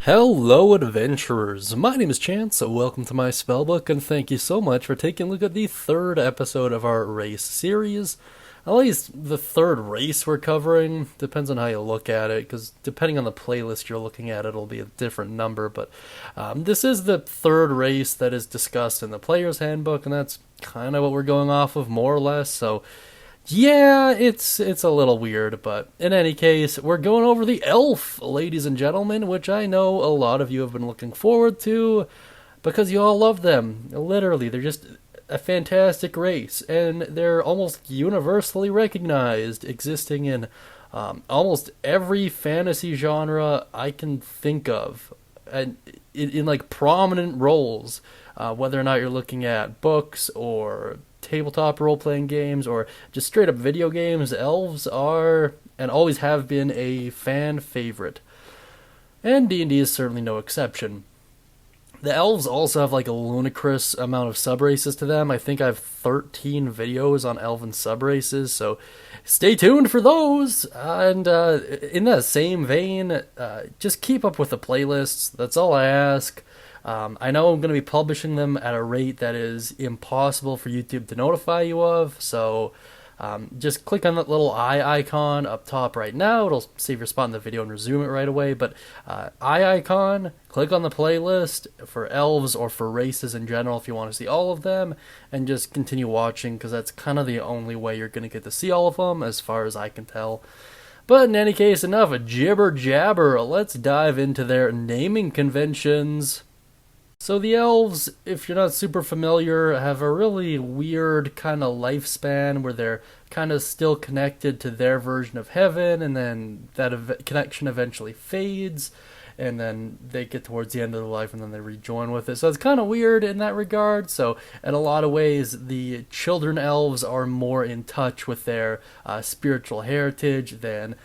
Hello, adventurers! My name is Chance, so welcome to my spellbook, and thank you so much for taking a look at the third episode of our race series. At least the third race we're covering. Depends on how you look at it, because depending on the playlist you're looking at, it'll be a different number. But this is the third race that is discussed in the player's handbook, and that's kind of what we're going off of, more or less. So yeah, it's a little weird, but in any case, we're going over the elf, ladies and gentlemen, which I know a lot of you have been looking forward to because you all love them. Literally, they're just a fantastic race, and they're almost universally recognized, existing in almost every fantasy genre I can think of, and in like prominent roles. Whether or not you're looking at books or tabletop role playing games or just straight up video games, elves are and always have been a fan favorite. And D&D is certainly no exception. The elves also have like a ludicrous amount of subraces to them. I think I have 13 videos on elven subraces, so stay tuned for those. And in that same vein, just keep up with the playlists. That's all I ask. I know I'm going to be publishing them at a rate that is impossible for YouTube to notify you of, so just click on that little eye icon up top right now. It'll save your spot in the video and resume it right away, but eye icon, click on the playlist for elves or for races in general if you want to see all of them, and just continue watching because that's kind of the only way you're going to get to see all of them as far as I can tell. But in any case, enough jibber jabber. Let's dive into their naming conventions. So the elves, if you're not super familiar, have a really weird kind of lifespan where they're kind of still connected to their version of heaven, and then that connection eventually fades, and then they get towards the end of their life and then they rejoin with it. So it's kind of weird in that regard. So in a lot of ways, the children elves are more in touch with their spiritual heritage than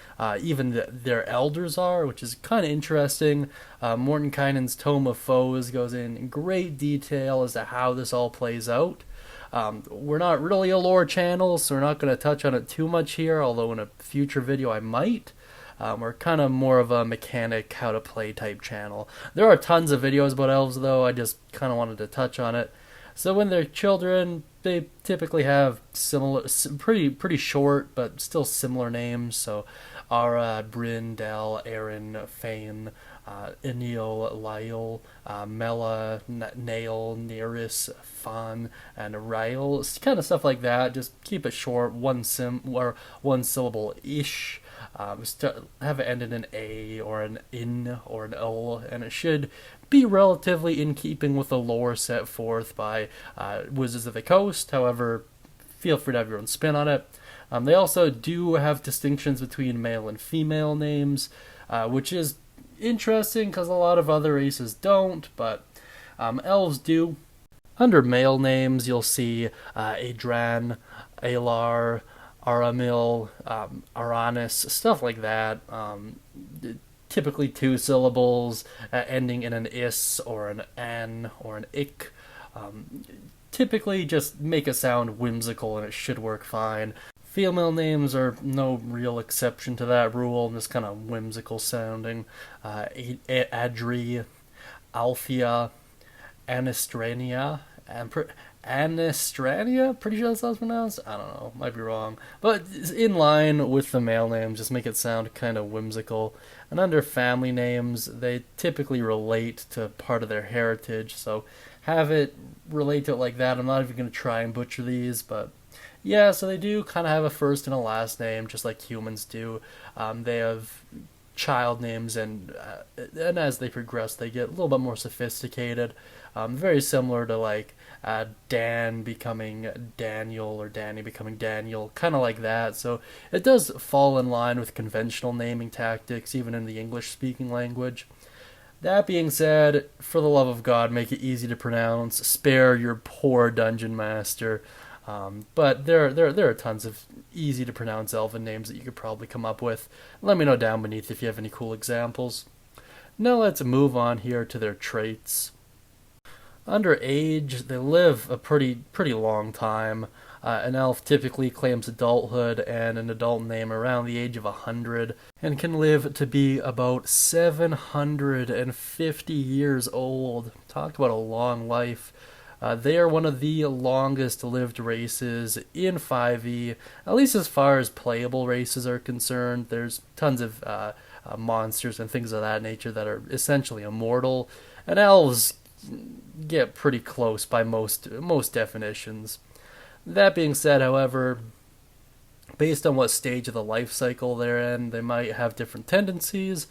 even their elders are, which is kind of interesting. Mordenkainen's Tome of Foes goes in great detail as to how this all plays out. We're not really a lore channel, so we're not going to touch on it too much here, although in a future video I might. We're kind of more of a mechanic, how to play type channel. There are tons of videos about elves, though. I just kind of wanted to touch on it. So when they're children, they typically have similar, pretty short, but still similar names. So Ara, Bryn, Del, Aaron, Fane, Enil, Lyle, Mela, Nail, Neris, Fan, and Ryle. Kind of stuff like that. Just keep it short, one syllable ish. Have it end in an A or an in or an O, and it should be relatively in keeping with the lore set forth by Wizards of the Coast. However, feel free to have your own spin on it. They also do have distinctions between male and female names, which is interesting because a lot of other races don't, but elves do. Under male names, you'll see Adran, Alar, Aramil, Aranis, stuff like that. Typically two syllables, ending in an is or an an or an ik. Typically just make a sound whimsical and it should work fine. Female names are no real exception to that rule, just kind of whimsical sounding. Adri, Althea, Anastrania, and Anastrania? Pretty sure that's how it's pronounced? I don't know, might be wrong. But in line with the male names, just make it sound kind of whimsical. And under family names, they typically relate to part of their heritage, so have it relate to it like that. I'm not even going to try and butcher these, but yeah, so they do kind of have a first and a last name, just like humans do. They have child names, and as they progress, they get a little bit more sophisticated. Very similar to like Dan becoming Daniel or Danny becoming Daniel, kind of like that. So it does fall in line with conventional naming tactics, even in the English-speaking language. That being said, for the love of God, make it easy to pronounce. Spare your poor dungeon master. But there are tons of easy to pronounce elven names that you could probably come up with. Let me know down beneath if you have any cool examples. Now let's move on here to their traits. Under age, they live a pretty long time. An elf typically claims adulthood and an adult name around the age of 100 and can live to be about 750 years old. Talk about a long life. They are one of the longest lived races in 5e, at least as far as playable races are concerned. There's tons of monsters and things of that nature that are essentially immortal, and elves get pretty close by most definitions. That being said, however, based on what stage of the life cycle they're in, they might have different tendencies.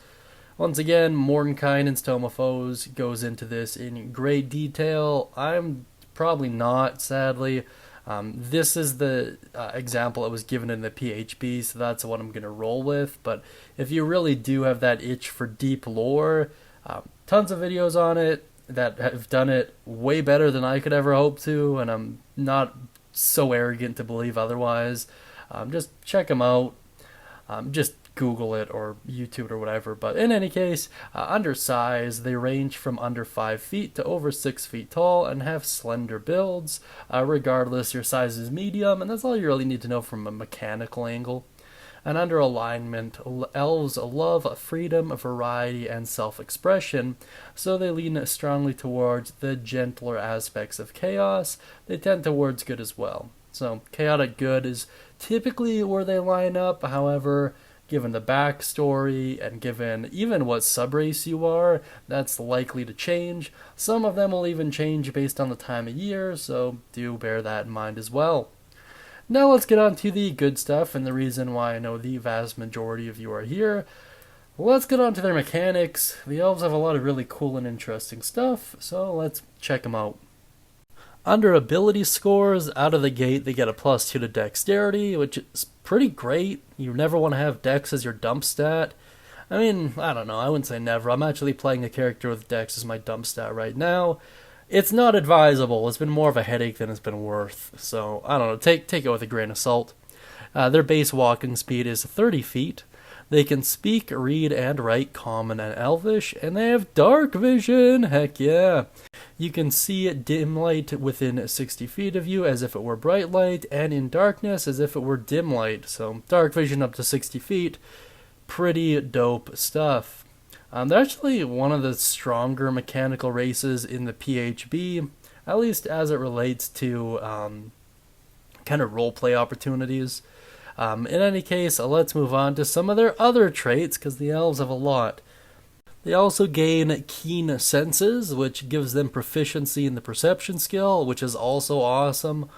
Once again, Mordenkainen's Tome of Foes goes into this in great detail. I'm probably not, sadly. This is the example that was given in the PHB, so that's what I'm going to roll with. But if you really do have that itch for deep lore, tons of videos on it that have done it way better than I could ever hope to, and I'm not so arrogant to believe otherwise. Just check them out. Just Google it or YouTube it or whatever. But in any case, undersized, they range from under 5 feet to over 6 feet tall and have slender builds. Regardless, your size is medium, and that's all you really need to know from a mechanical angle. And under alignment, elves love freedom, variety, and self-expression, so they lean strongly towards the gentler aspects of chaos. They tend towards good as well. So chaotic good is typically where they line up. However, given the backstory and given even what subrace you are, that's likely to change. Some of them will even change based on the time of year, so do bear that in mind as well. Now let's get on to the good stuff, and the reason why I know the vast majority of you are here. Let's get on to their mechanics. The elves have a lot of really cool and interesting stuff, so let's check them out. Under ability scores, out of the gate, they get a +2 to dexterity, which is pretty great. You never want to have dex as your dump stat. I mean, I don't know, I wouldn't say never. I'm actually playing a character with dex as my dump stat right now. It's not advisable. It's been more of a headache than it's been worth. So, I don't know, take it with a grain of salt. Their base walking speed is 30 feet. They can speak, read, and write Common and Elvish, and they have dark vision. Heck yeah. You can see dim light within 60 feet of you as if it were bright light, and in darkness as if it were dim light. So, dark vision up to 60 feet. Pretty dope stuff. They're actually one of the stronger mechanical races in the PHB, at least as it relates to kind of roleplay opportunities. In any case, let's move on to some of their other traits, because the elves have a lot. They also gain keen senses, which gives them proficiency in the perception skill, which is also awesome.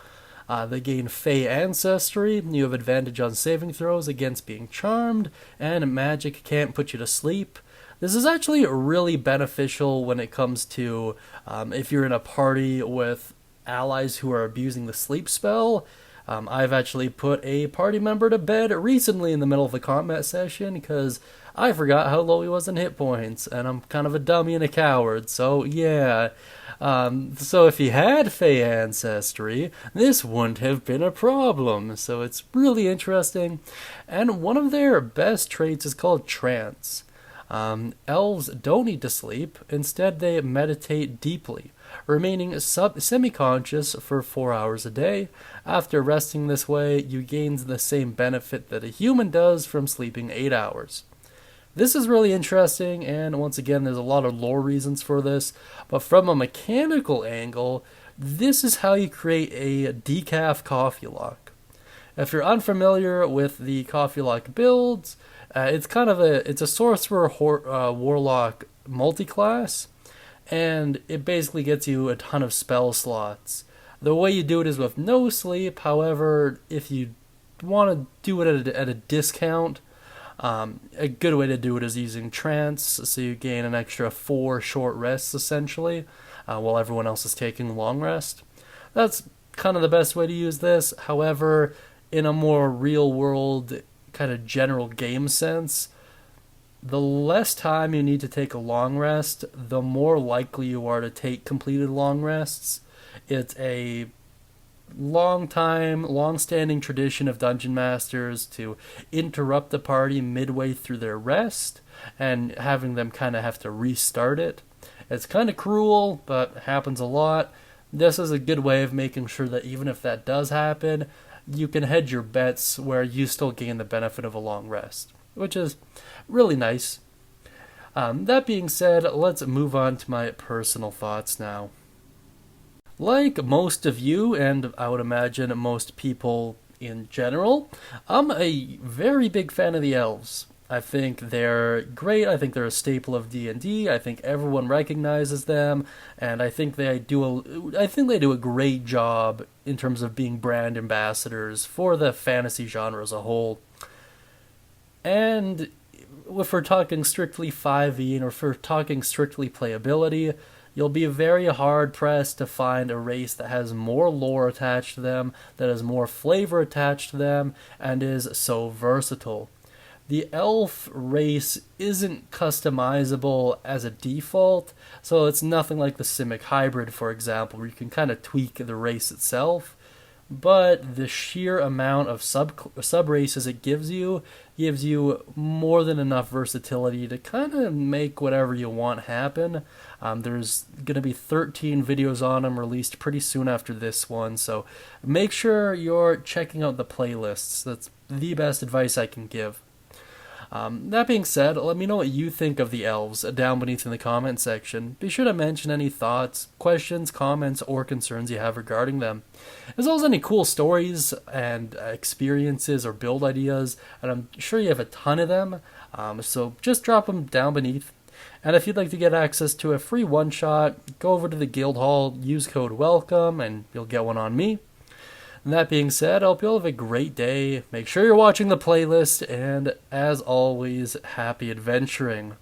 They gain Fey ancestry. You have advantage on saving throws against being charmed, and magic can't put you to sleep. This is actually really beneficial when it comes to if you're in a party with allies who are abusing the sleep spell. I've actually put a party member to bed recently in the middle of a combat session because I forgot how low he was in hit points, and I'm kind of a dummy and a coward, so yeah. So if he had Fey ancestry, this wouldn't have been a problem, so it's really interesting. And one of their best traits is called trance. Elves don't need to sleep. Instead, they meditate deeply, remaining semi-conscious for 4 hours a day. After resting this way, you gain the same benefit that a human does from sleeping 8 hours. This is really interesting, and once again, there's a lot of lore reasons for this, but from a mechanical angle, this is how you create a decaf coffee lock. If you're unfamiliar with the coffee lock builds, it's a sorcerer warlock multi-class, and it basically gets you a ton of spell slots. The way you do it is with no sleep. However, if you want to do it at a discount, a good way to do it is using trance, so you gain an extra 4 short rests essentially, while everyone else is taking long rest. That's kind of the best way to use this. However, in a more real world kind of general game sense, the less time you need to take a long rest, the more likely you are to take completed long rests. It's a long-standing tradition of dungeon masters to interrupt the party midway through their rest and having them kind of have to restart it. It's kind of cruel, but happens a lot. This is a good way of making sure that even if that does happen, you can hedge your bets where you still gain the benefit of a long rest, which is really nice. That being said, let's move on to my personal thoughts now. Like most of you, and I would imagine most people in general, I'm a very big fan of the elves. I think they're great. I think they're a staple of D&D. I think everyone recognizes them, and I think they do a great job in terms of being brand ambassadors for the fantasy genre as a whole. And if we're talking strictly 5e and if we're talking strictly playability, you'll be very hard pressed to find a race that has more lore attached to them, that has more flavor attached to them, and is so versatile. The elf race isn't customizable as a default, so it's nothing like the Simic hybrid, for example, where you can kind of tweak the race itself. But the sheer amount of sub races it gives you more than enough versatility to kind of make whatever you want happen. There's going to be 13 videos on them released pretty soon after this one, so make sure you're checking out the playlists. That's the best advice I can give. That being said, let me know what you think of the elves down beneath in the comment section. Be sure to mention any thoughts, questions, comments, or concerns you have regarding them, as well as any cool stories and experiences or build ideas, and I'm sure you have a ton of them, so just drop them down beneath. And if you'd like to get access to a free one-shot, go over to the guild hall, use code WELCOME, and you'll get one on me. And that being said, I hope you all have a great day. Make sure you're watching the playlist, and as always, happy adventuring.